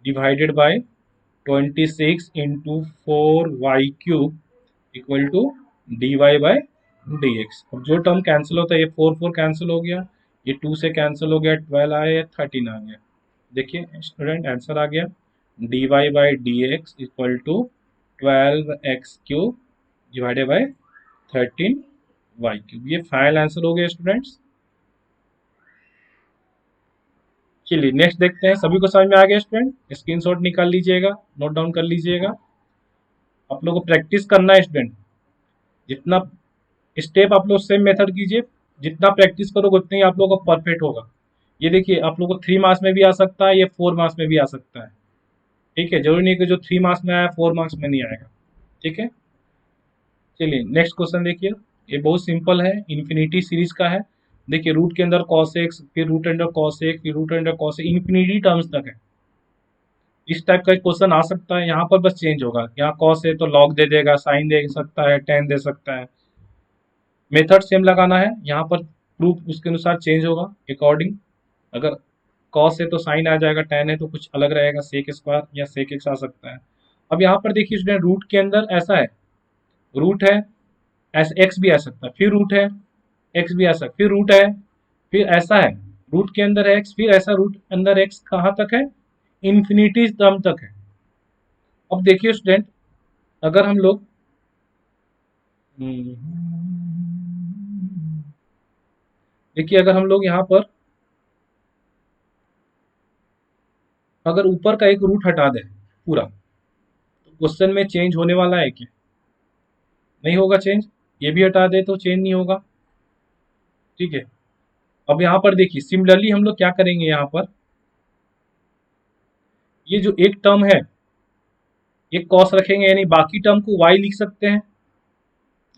divided by 26 into 4y³ equal to dy/dx। अब जो टर्म कैंसिल होता है, ये 4 कैंसिल हो गया, ये 2 से कैंसिल हो गया, 12 आया, 13 आ गया। देखिए स्टूडेंट आंसर आ गया dy/dx equal to 12x³ divided by 13y³। ये फाइनल आंसर हो गया स्टूडेंट्स। चलिए नेक्स्ट देखते हैं। सभी को समझ में आ गया स्टूडेंट? स्क्रीनशॉट निकाल लीजिएगा, नोट डाउन कर लीजिएगा। आप लोगों को प्रैक्टिस करना है स्टूडेंट, जितना स्टेप आप लोग सेम मेथड कीजिए, जितना प्रैक्टिस करोगे उतनी ही आप लोगों को परफेक्ट होगा। ये देखिए आप लोगों को 3 मार्क्स में भी आ सकता है, ये 4 मार्क्स में भी आ सकता है, ठीक है। जरूरी नहीं कि जो 3 मार्क्स में आया 4 मार्क्स में नहीं आएगा, ठीक है। चलिए नेक्स्ट क्वेश्चन देखिए, ये बहुत सिंपल है, इन्फिनिटी सीरीज का है। देखिए रूट के अंदर cos x, फिर रूट अंडर cos x, फिर root under cos x, infinity terms तक है। इस टाइप का क्वेश्चन आ सकता है, यहाँ पर बस चेंज होगा, यहाँ cos है तो log दे देगा, साइन दे सकता है, tan दे सकता है। मेथड सेम लगाना है, यहाँ पर प्रूफ उसके अनुसार चेंज होगा अकॉर्डिंग। अगर cos है तो साइन आ जाएगा, tan है तो कुछ अलग रहेगा, sec² या sec x आ सकता है। अब यहाँ पर देखिए स्टूडेंट, रूट के अंदर ऐसा है, रूट है, ऐसा एक्स भी आ सकता है, फिर रूट है, एक्स भी आ सकता है, फिर रूट है, फिर ऐसा है, रूट के अंदर एक्स, फिर ऐसा रूट अंदर एक्स, कहाँ तक है? इन्फिनिटी टर्म तक है। अब देखिए स्टूडेंट, अगर हम लोग देखिए अगर हम लोग यहाँ पर अगर ऊपर का एक रूट हटा दें पूरा, तो क्वेश्चन में चेंज होने वाला है क्या? नहीं होगा चेंज। ये भी हटा दे तो चेंज नहीं होगा, ठीक है। अब यहाँ पर देखिए सिमिलरली हम लोग क्या करेंगे, यहाँ पर ये जो एक टर्म है एक कॉस रखेंगे, यानी बाकी टर्म को y लिख सकते हैं,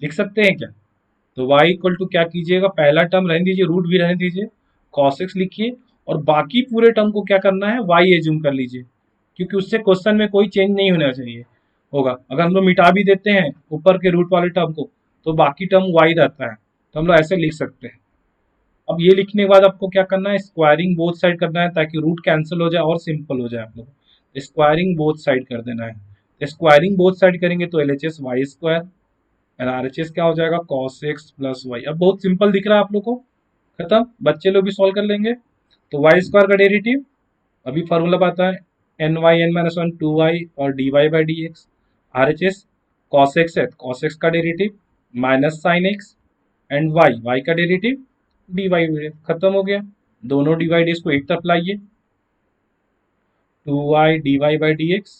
लिख सकते हैं क्या? तो y इक्वल टू क्या कीजिएगा, पहला टर्म रहने दीजिए, रूट भी रहने दीजिए, cos x लिखिए, और बाकी पूरे टर्म को क्या करना है, y एज्यूम कर लीजिए, क्योंकि उससे क्वेश्चन में कोई चेंज नहीं होना चाहिए होगा। अगर हम लोग मिटा भी देते हैं ऊपर के रूट वाले टर्म को तो बाकी टर्म y रहता है, तो हम लोग ऐसे लिख सकते हैं। अब ये लिखने के बाद आपको क्या करना है, स्क्वायरिंग बोथ साइड करना है, ताकि रूट कैंसिल हो जाए और सिंपल हो जाए। आप लोग स्क्वायरिंग बोथ साइड कर देना है। स्क्वायरिंग बोथ साइड करेंगे तो LHS y² और RHS क्या हो जाएगा, cos x प्लस वाई। अब बहुत सिंपल दिख रहा है आप लोग को, खत्म, बच्चे लोग भी सॉल्व कर लेंगे। तो y² का डेरिवेटिव अभी फार्मूला पता है, ny(n-1) 2y और dy/dx। RHS cos x है, cos x का derivative minus sine x, and y का डेरिवेटिव dy। खत्म हो गया, दोनों डिवाइड को एक तरफ लाइए, 2y dy/dx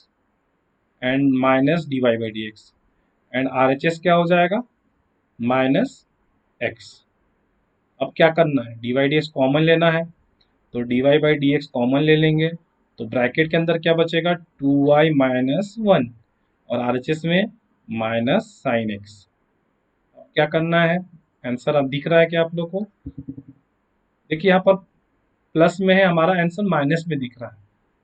and minus dy/dx, and RHS क्या हो जाएगा, माइनस x। अब क्या करना है, dy/dx कॉमन लेना है, तो dy/dx कॉमन ले लेंगे, तो ब्रैकेट के अंदर क्या बचेगा, 2y माइनस 1 और RHS में माइनस साइन x। अब क्या करना है, आंसर अब दिख रहा है क्या आप लोग को? देखिए यहाँ पर प्लस में है, हमारा आंसर माइनस में दिख रहा है,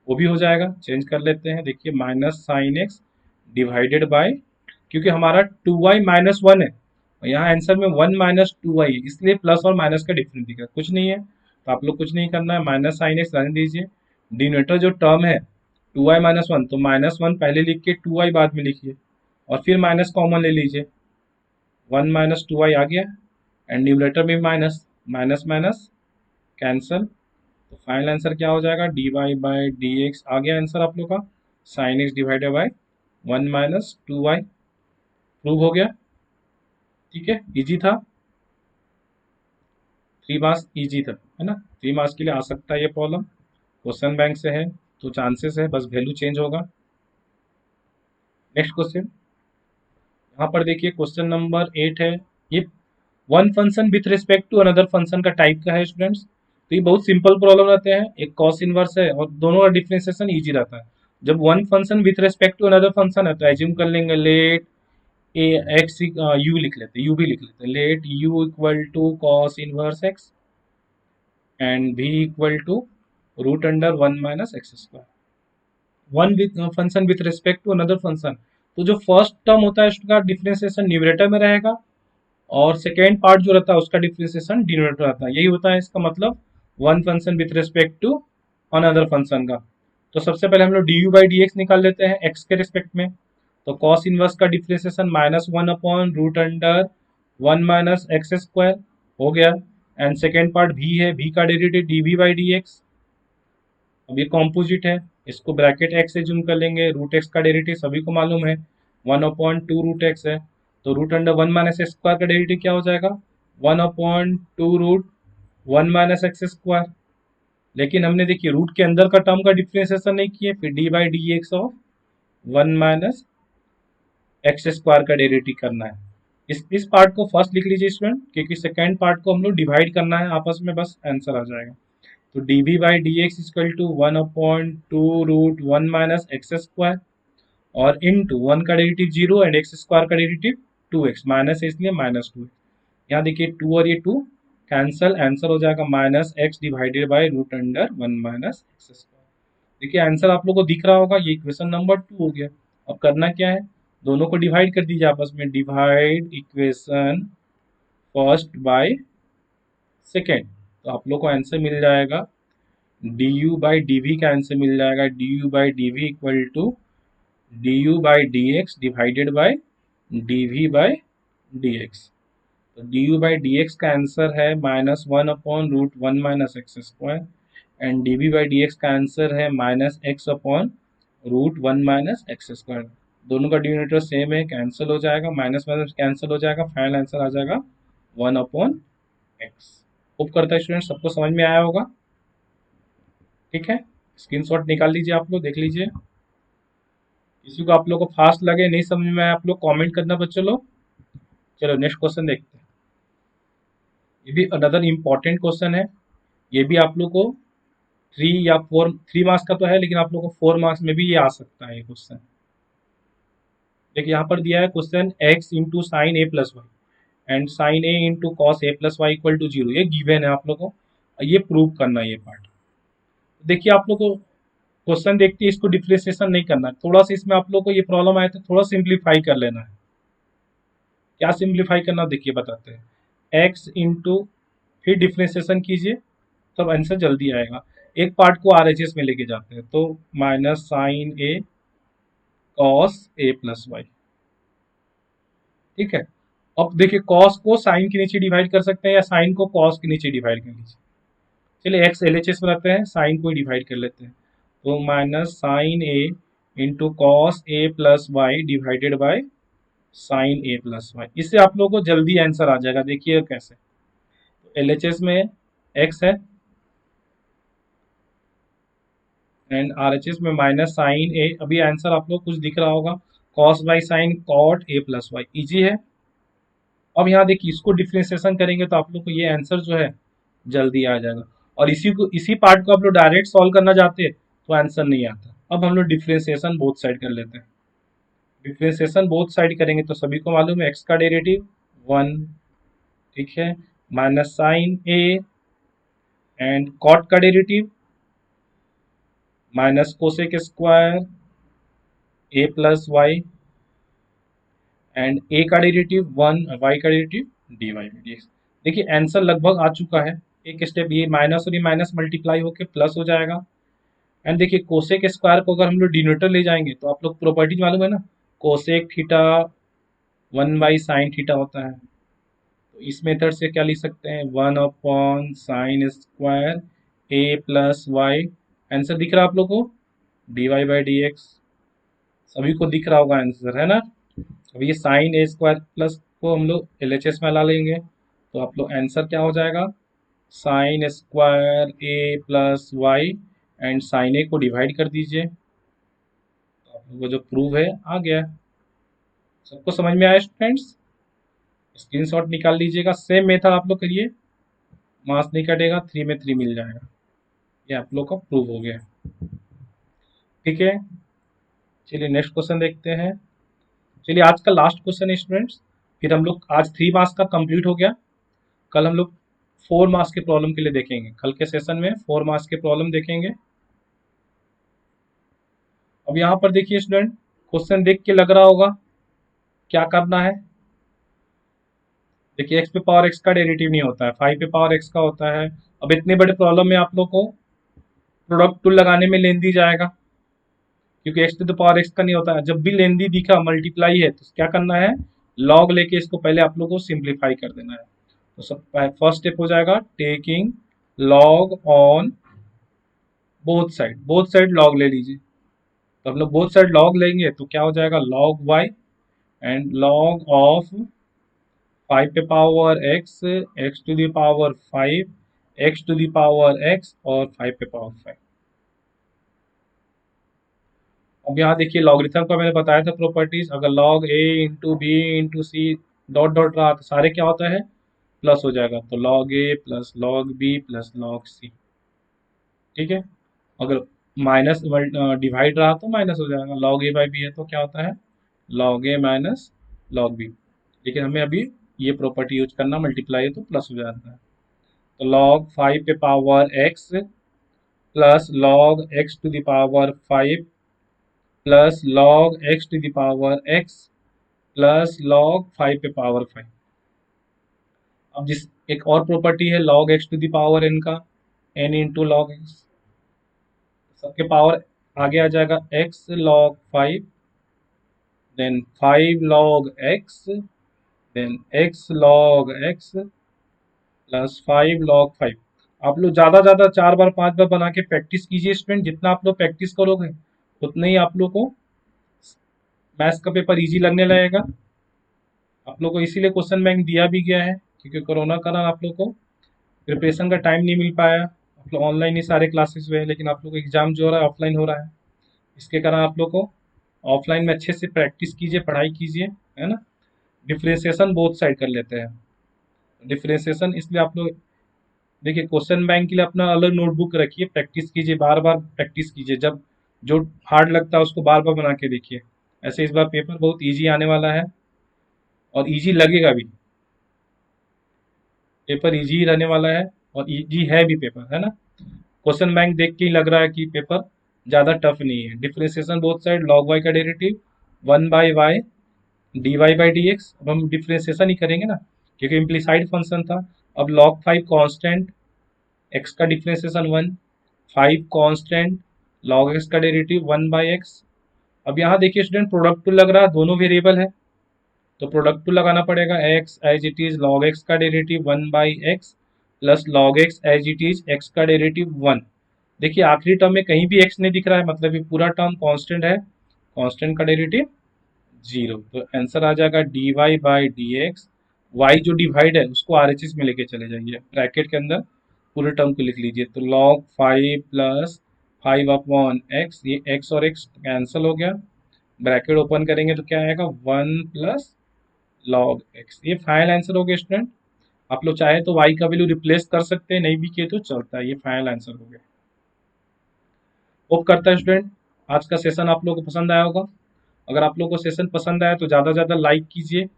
वो भी हो जाएगा, चेंज कर लेते हैं। देखिए minus sine x divided by, क्योंकि हमारा 2y-1 है और यहाँ आंसर में 1-2y है, इसलिए प्लस और माइनस का डिफरेंस दिख रहा है, कुछ नहीं है तो आप लोग कुछ नहीं करना है, माइनस साइन एक्स रहने दीजिए। डिनोमिनेटर जो टर्म है 2y-1, तो -1 पहले लिख के 2y बाद में लिखिए, और फिर माइनस कॉमन ले लीजिए, 1-2y आ गया, एंड न्यूमरेटर में माइनस, माइनस माइनस कैंसल, तो फाइनल आंसर क्या हो जाएगा, dy/dx आ गया आंसर आप लोग का, sine x divided by 1-2y। Prove हो गया, ठीक है, इजी था, 3 मार्क्स इजी था, है ना, 3 मार्क्स के लिए आ सकता है ये प्रॉब्लम। क्वेश्चन बैंक से है तो चांसेस है, बस वैल्यू चेंज होगा। नेक्स्ट क्वेश्चन, यहाँ पर देखिए क्वेश्चन नंबर 8 है। ये one function with respect to another function का टाइप का है स्टूडेंट्स। तो ये बहुत सिंपल प्रॉब्लम रहते हैं, एक कॉस इनवर्स है और दोनों का डिफरेंशिएशन इजी रहता है। जब one function with respect to another function है तो एज्यूम कर लेंगे लेट ए एक्स यू लिख लेते हैं, यू भी लिख लेते हैं, let u equal to cos inverse x and v equal to root under one minus x square. One with function with respect to another function, तो जो फर्स्ट टर्म होता है उसका डिफरेंशिएशन न्यूमरेटर में रहेगा और सेकेंड पार्ट जो रहता है उसका डिफरेंशिएशन डिनोमिनेटर रहता है। यही होता है इसका मतलब one function with respect to another function का। तो सबसे पहले हम लोग d u by d x निकाल लेते हैं एक्स के रिस्पेक्ट में। तो कॉस इनवर्स का differentiation minus one upon root under one minus x square हो गया। एंड सेकेंड पार्ट भी है, भी का derivative d v by d x. अब ये कॉम्पोजिट है, इसको ब्रैकेट एक्स से जूम कर लेंगे, रूट एक्स का डेरिवेटिव सभी को मालूम है one upon two root x है। तो root under one minus x square का डेरिवेटिव क्या हो जाएगा, one upon two root one minus x square. लेकिन हमने देखिए रूट के अंदर का टर्म का डिफ्रेंसिएशन नहीं किया, फिर D by d x of one minus x square का डेरिवेटिव करना है। इस पार्ट को फर्स्ट लिख लीजिए स्टूडेंट, क्योंकि सेकेंड पार्ट को हम लोग डिवाइड करना है आपस में, बस आंसर आ जाएगा। तो d v by d x equal to one upon two root one minus x square और इन टू वन का derivative zero and x square का डेरिवेटिव टू एक्स, माइनस है इसलिए माइनस टू। यहाँ देखिए टू और ये टू कैंसल, आंसर हो जाएगा minus x divided by root under one minus x square. देखिए आंसर आप लोग को दिख रहा होगा, ये इक्वेशन नंबर 2 हो गया। अब करना क्या है, दोनों को डिवाइड कर दीजिए आपस में, divide equation first by second. तो आप लोग को आंसर मिल जाएगा d u by d v का आंसर मिल जाएगा d u by d v equal to d u by d x divided by d v by d x. तो d u by d x का answer है minus one upon root one minus x square and d v by d x का answer है minus x upon root one minus x square. दोनों का denominator same है, cancel हो जाएगा, minus minus cancel हो जाएगा, फाइनल आंसर आ जाएगा वन अपॉन एक्स। होप करता है स्टूडेंट सबको समझ में आया होगा। ठीक है, स्क्रीनशॉट निकाल लीजिए, आप लोग देख लीजिए। किसी को आप लोग को फास्ट लगे, नहीं समझ में आया, आप लोग कमेंट करना बच्चों लोग। चलो नेक्स्ट क्वेश्चन देखते हैं। ये भी अनदर इम्पॉर्टेंट क्वेश्चन है, ये भी आप लोग को 3 मार्क्स का तो है, लेकिन आप लोग को 4 मार्क्स में भी ये आ सकता है ये क्वेश्चन। देखिए यहाँ पर दिया है question x into sine A plus y and sine A into cos a plus y equal to zero, ये गिवन है आप लोग को, ये प्रूव करना है ये पार्ट। देखिए आप लोग को क्वेश्चन देखते इसको डिफ्रेंशिएशन नहीं करना है, थोड़ा सा इसमें आप लोग को ये प्रॉब्लम आया तो थोड़ा सिंप्लीफाई कर लेना है। क्या सिंप्लीफाई करना देखिए बताते हैं, x इंटू फिर डिफ्रेंशिएशन कीजिए तब आंसर जल्दी आएगा। एक पार्ट को RHS में लेके जाते हैं, तो minus sine A cos a plus Y. ठीक है, अब देखिए कॉस को साइन के नीचे डिवाइड कर सकते हैं या साइन को कॉस के नीचे डिवाइड कर लीजिए। चलिए एक्स LHS में रहते हैं, साइन को डिवाइड कर लेते हैं, तो minus sine A into cos a plus y divided by sine A plus y. इससे आप लोगों को जल्दी आंसर आ जाएगा। देखिए कैसे, तो LHS में एक्स है एंड RHS में माइनस साइन ए। अभी आंसर आप लोग कुछ दिख रहा होगा, cos by sine cot a plus y, easy है। अब यहाँ देखिए इसको डिफ्रेंशिएशन करेंगे तो आप लोग को ये आंसर जो है जल्दी आ जाएगा। और इसी पार्ट को आप लोग डायरेक्ट सॉल्व करना चाहते तो आंसर नहीं आता। अब हम लोग डिफ्रेंशिएशन बोथ साइड कर लेते हैं। डिफ्रेंशिएशन बोथ साइड करेंगे तो सभी को मालूम है एक्स का डेरिवेटिव 1, ठीक है, minus sine A and cot का derivative minus cosec square A plus y and A का डेरिवेटिव 1, वाई का derivative d y d x. देखिए आंसर लगभग आ चुका है, एक स्टेप ये माइनस और ये माइनस मल्टीप्लाई होकर प्लस हो जाएगा। एंड देखिए कोसेक स्क्वायर को अगर हम लोग डिनोमिनेटर ले जाएंगे तो आप लोग प्रॉपर्टी मालूम है ना, cosec theta 1 by sine theta होता है। तो इस मेथड से क्या लिख सकते हैं, 1 अपॉन साइन स्क्वायर ए प्लस वाई। आंसर दिख रहा है आप लोग को, d y by d x. सभी को दिख रहा होगा आंसर, है ना। अब ये साइन ए स्क्वायर प्लस को हम लोग LHS में ला लेंगे तो आप लोग आंसर क्या हो जाएगा, sine square A plus y and sine A को डिवाइड कर दीजिए, तो आप लोगों को जो प्रूव है आ गया। सबको समझ में आया स्टूडेंट्स? स्क्रीनशॉट निकाल लीजिएगा। सेम मेथड आप लोग करिए, मास नहीं कटेगा, 3 में 3 मिल जाएगा। ये आप लोग का प्रूव हो गया। ठीक है, चलिए नेक्स्ट क्वेश्चन देखते हैं। चलिए आज का लास्ट क्वेश्चन है स्टूडेंट्स, फिर हम लोग आज 3 मार्क्स का कंप्लीट हो गया। कल हम लोग 4 मार्क्स के प्रॉब्लम के लिए देखेंगे। कल के सेशन में 4 मार्क्स के प्रॉब्लम देखेंगे। अब यहाँ पर देखिए स्टूडेंट, क्वेश्चन देख के लग रहा होगा क्या करना है। देखिए x पे पावर x का डेरिवेटिव नहीं होता है, 5 पे पावर x का होता है। अब इतने बड़े प्रॉब्लम में आप लोग को प्रोडक्ट टूल लगाने में लेंदी जाएगा, क्योंकि x to the power x का नहीं होता है। जब भी लेंदी दिखा मल्टीप्लाई है तो क्या करना है, लॉग लेके इसको पहले आप लोग को सिंप्लीफाई कर देना है। तो सब फर्स्ट स्टेप हो जाएगा taking log on both side log ले लीजिए। तो हम लोग बोथ साइड लॉग लेंगे तो क्या हो जाएगा, log y and log of 5 पे power x, x to the power 5, x to the power x और 5 पे पावर 5। अब यहाँ देखिए लॉगरिथम का मैंने बताया था प्रॉपर्टीज, अगर log a into b into c dot dot रहा तो सारे क्या होता है, प्लस हो जाएगा। तो log a plus log b plus log c। ठीक है, अगर माइनस डिवाइड रहा तो माइनस हो जाएगा। लॉग a बाई बी है तो क्या होता है, log a minus log b। लेकिन हमें अभी ये प्रॉपर्टी यूज करना, मल्टीप्लाई है तो प्लस हो जाता है। तो लॉग 5 पे power x plus log x to the power 5 plus log x to the power x plus log 5 पे पावर 5। अब जिस एक और प्रॉपर्टी है log x to the power n का, n इंटू लॉग x, सबके पावर आगे आ जाएगा x log 5, then 5 log x, then x log x plus 5 log 5। आप लोग ज़्यादा ज़्यादा 4 बार 5 बार बना के प्रैक्टिस कीजिए स्टूडेंट। जितना आप लोग प्रैक्टिस करोगे उतना ही आप लोग को मैथ्स का पेपर इजी लगने लगेगा। आप लोग को इसीलिए क्वेश्चन बैंक दिया भी गया है, क्योंकि कोरोना के कारण आप लोग को प्रिपरेशन का टाइम नहीं मिल पाया। आप लोग ऑनलाइन ही सारे क्लासेस हुए, लेकिन आप लोग को एग्जाम जो हो रहा है ऑफलाइन हो रहा है। इसके कारण आप लोग को ऑफलाइन में अच्छे से प्रैक्टिस कीजिए, पढ़ाई कीजिए, है ना। डिफ्रेंसिएशन बोथ साइड कर लेते हैं। डिफ्रेंसिएशन इसलिए आप लोग देखिए क्वेश्चन बैंक के लिए अपना अलग नोटबुक रखिए, प्रैक्टिस कीजिए, बार बार प्रैक्टिस कीजिए। जब जो हार्ड लगता है उसको बार बार बना के देखिए। ऐसे इस बार पेपर बहुत ईजी आने वाला है और ईजी लगेगा भी। पेपर ईजी रहने वाला है और ईजी है भी पेपर, है ना। क्वेश्चन बैंक देख के ही लग रहा है कि पेपर ज़्यादा टफ नहीं है। Differentiation both side, log y का derivative 1 by y d y by d x. अब हम डिफ्रेंसिएशन ही करेंगे ना, क्योंकि इम्प्लीसाइड फंक्शन था। अब log 5 कांस्टेंट, x का डिफ्रेंसिएशन 1, 5 कांस्टेंट, log x का डेरिवेटिव 1 बाई एक्स। अब यहाँ देखिए स्टूडेंट प्रोडक्ट टू लग रहा है, दोनों वेरिएबल है तो प्रोडक्ट टू लगाना पड़ेगा। x as it is log x का डेरिवेटिव 1 बाई x plus log x as it is x का डेरिवेटिव 1। देखिए आखिरी टर्म में कहीं भी x नहीं दिख रहा है, मतलब ये पूरा टर्म कांस्टेंट है। कांस्टेंट का डेरिवेटिव 0, तो आंसर आ जाएगा dy by d x. Y जो डिवाइड है उसको RHS में लेके चले जाइए, ब्रैकेट के अंदर पूरे टर्म को लिख लीजिए। तो log 5 प्लस 5 अपॉन एक्स, ये x और x कैंसिल हो गया। ब्रैकेट ओपन करेंगे तो क्या आएगा, 1 प्लस log x। ये फाइनल आंसर हो गया स्टूडेंट। आप लोग चाहे तो y का वैल्यू रिप्लेस कर सकते हैं, नहीं भी किए तो चलता है। ये फाइनल आंसर हो गया। होप करता है स्टूडेंट आज का सेशन आप लोगों को पसंद आया होगा। अगर आप लोगों को सेशन पसंद आया तो ज़्यादा से ज़्यादा लाइक कीजिए,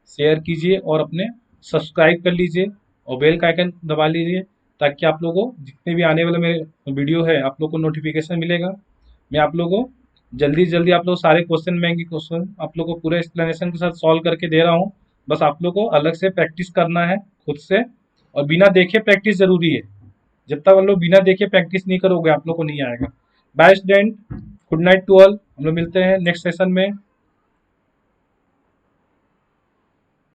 शेयर कीजिए और अपने सब्सक्राइब कर लीजिए और बेल का आइकन दबा लीजिए, ताकि आप लोगों को जितने भी आने वाले मेरे वीडियो है आप लोग को नोटिफिकेशन मिलेगा। मैं आप लोगों को जल्दी से जल्दी आप लोग सारे क्वेश्चन बैंक के क्वेश्चन आप लोग को पूरे एक्सप्लेनेशन के साथ सॉल्व करके दे रहा हूँ। बस आप लोग को अलग से प्रैक्टिस करना है खुद से, और बिना देखे प्रैक्टिस जरूरी है। जब तक हम लोग बिना देखे प्रैक्टिस नहीं करोगे आप लोग को नहीं आएगा। Bye student, good night to all. हम लोग मिलते हैं नेक्स्ट सेशन में।